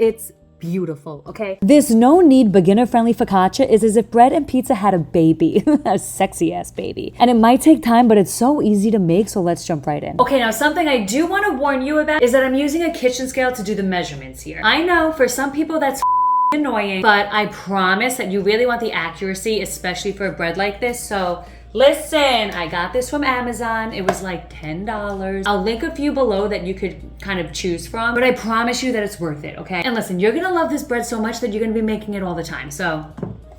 It's beautiful, okay? This no-knead beginner-friendly focaccia is as if bread and pizza had a baby, a sexy-ass baby. And it might take time, but it's so easy to make, so let's jump right in. Okay, now something I do want to warn you about is that I'm using a kitchen scale to do the measurements here. I know for some people that's annoying, but I promise that you really want the accuracy, especially for a bread like this, so listen, I got this from Amazon. It was like $10. I'll link a few below that you could kind of choose from, but I promise you that it's worth it, okay? And listen, you're gonna love this bread so much that you're gonna be making it all the time, so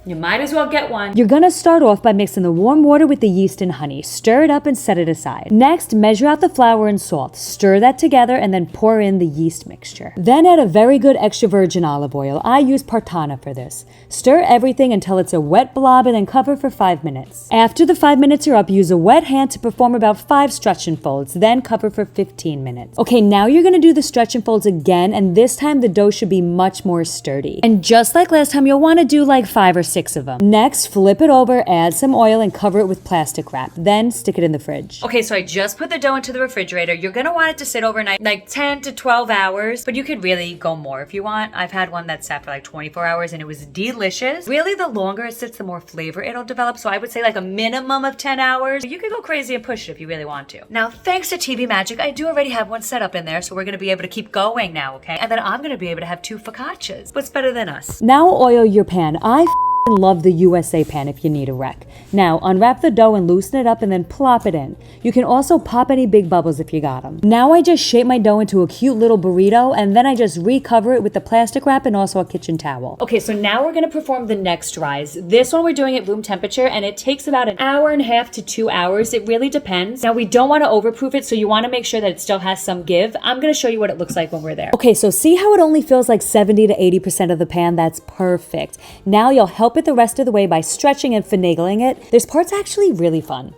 you might as well get one. You're gonna start off by mixing the warm water with the yeast and honey. Stir it up and set it aside. Next, measure out the flour and salt. Stir that together and then pour in the yeast mixture. Then add a very good extra virgin olive oil. I use Partana for this. Stir everything until it's a wet blob and then cover for 5 minutes. After the 5 minutes are up, use a wet hand to perform about 5 stretch and folds, then cover for 15 minutes. Okay, now you're gonna do the stretch and folds again, and this time the dough should be much more sturdy. And just like last time, you'll wanna do like 5 or 6 of them. Next, flip it over, add some oil, and cover it with plastic wrap. Then stick it in the fridge. Okay, so I just put the dough into the refrigerator. You're gonna want it to sit overnight, like 10 to 12 hours, but you could really go more if you want. I've had one that sat for like 24 hours and it was delicious. Really, the longer it sits, the more flavor it'll develop. So I would say like a minimum of 10 hours. You could go crazy and push it if you really want to. Now, thanks to TV Magic, I do already have one set up in there, so we're gonna be able to keep going now, okay? And then I'm gonna be able to have 2 focaccias. What's better than us? Now oil your pan. I love the USA pan if you need a wreck. Now, unwrap the dough and loosen it up and then plop it in. You can also pop any big bubbles if you got them. Now I just shape my dough into a cute little burrito and then I just recover it with the plastic wrap and also a kitchen towel. Okay, so now we're gonna perform the next rise. This one we're doing at room temperature and it takes about an hour and a half to 2 hours. It really depends. Now we don't wanna overproof it, so you wanna make sure that it still has some give. I'm gonna show you what it looks like when we're there. Okay, so see how it only fills like 70 to 80% of the pan? That's perfect. Now you'll help it the rest of the way by stretching and finagling it. This part's actually really fun.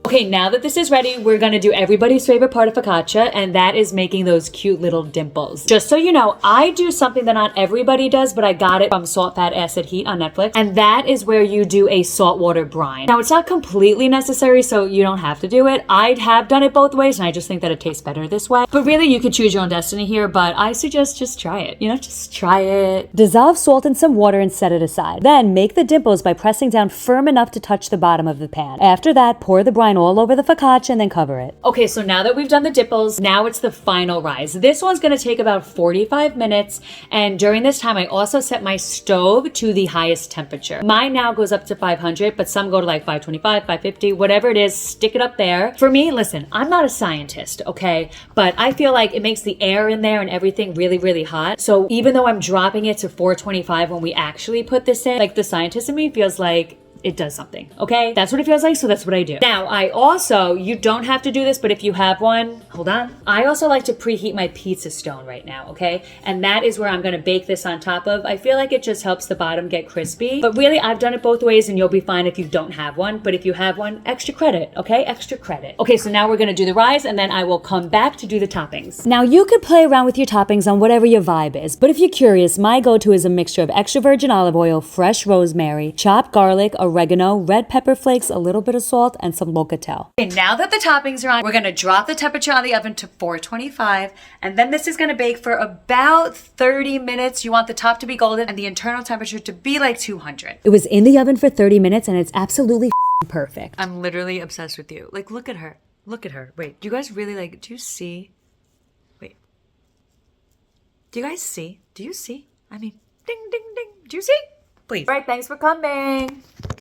Okay, now that this is ready, we're gonna do everybody's favorite part of focaccia, and that is making those cute little dimples. Just so you know, I do something that not everybody does, but I got it from Salt, Fat, Acid, Heat on Netflix, and that is where you do a saltwater brine. Now, it's not completely necessary, so you don't have to do it. I have done it both ways, and I just think that it tastes better this way. But really, you could choose your own destiny here, but I suggest just try it. You know, just try it. Dissolve salt in some water and set it aside. Then, make the dimples by pressing down firm enough to touch the bottom of the pan. After that, pour the brine all over the focaccia and then cover it. Okay, so now that we've done the dimples, now it's the final rise. This one's gonna take about 45 minutes, and during this time, I also set my stove to the highest temperature. Mine now goes up to 500, but some go to like 525, 550, whatever it is, stick it up there. For me, listen, I'm not a scientist, okay? But I feel like it makes the air in there and everything really, really hot. So even though I'm dropping it to 425 when we actually put this in, like the scientist in me feels like it does something, okay? That's what it feels like, so that's what I do. Now, I also, you don't have to do this, but if you have one, hold on. I also like to preheat my pizza stone right now, okay? And that is where I'm gonna bake this on top of. I feel like it just helps the bottom get crispy, but really, I've done it both ways and you'll be fine if you don't have one, but if you have one, extra credit, okay? Extra credit. Okay, so now we're gonna do the rise and then I will come back to do the toppings. Now, you could play around with your toppings on whatever your vibe is, but if you're curious, my go-to is a mixture of extra virgin olive oil, fresh rosemary, chopped garlic, oregano, red pepper flakes, a little bit of salt, and some locatel. Okay, now that the toppings are on, we're gonna drop the temperature on the oven to 425, and then this is gonna bake for about 30 minutes. You want the top to be golden and the internal temperature to be like 200. It was in the oven for 30 minutes and it's absolutely perfect. I'm literally obsessed with you. Like, look at her. Look at her. Wait, do you guys really like, do you see? Wait. Do you guys see? Do you see? I mean, ding, ding, ding. Do you see? Please. All right, thanks for coming.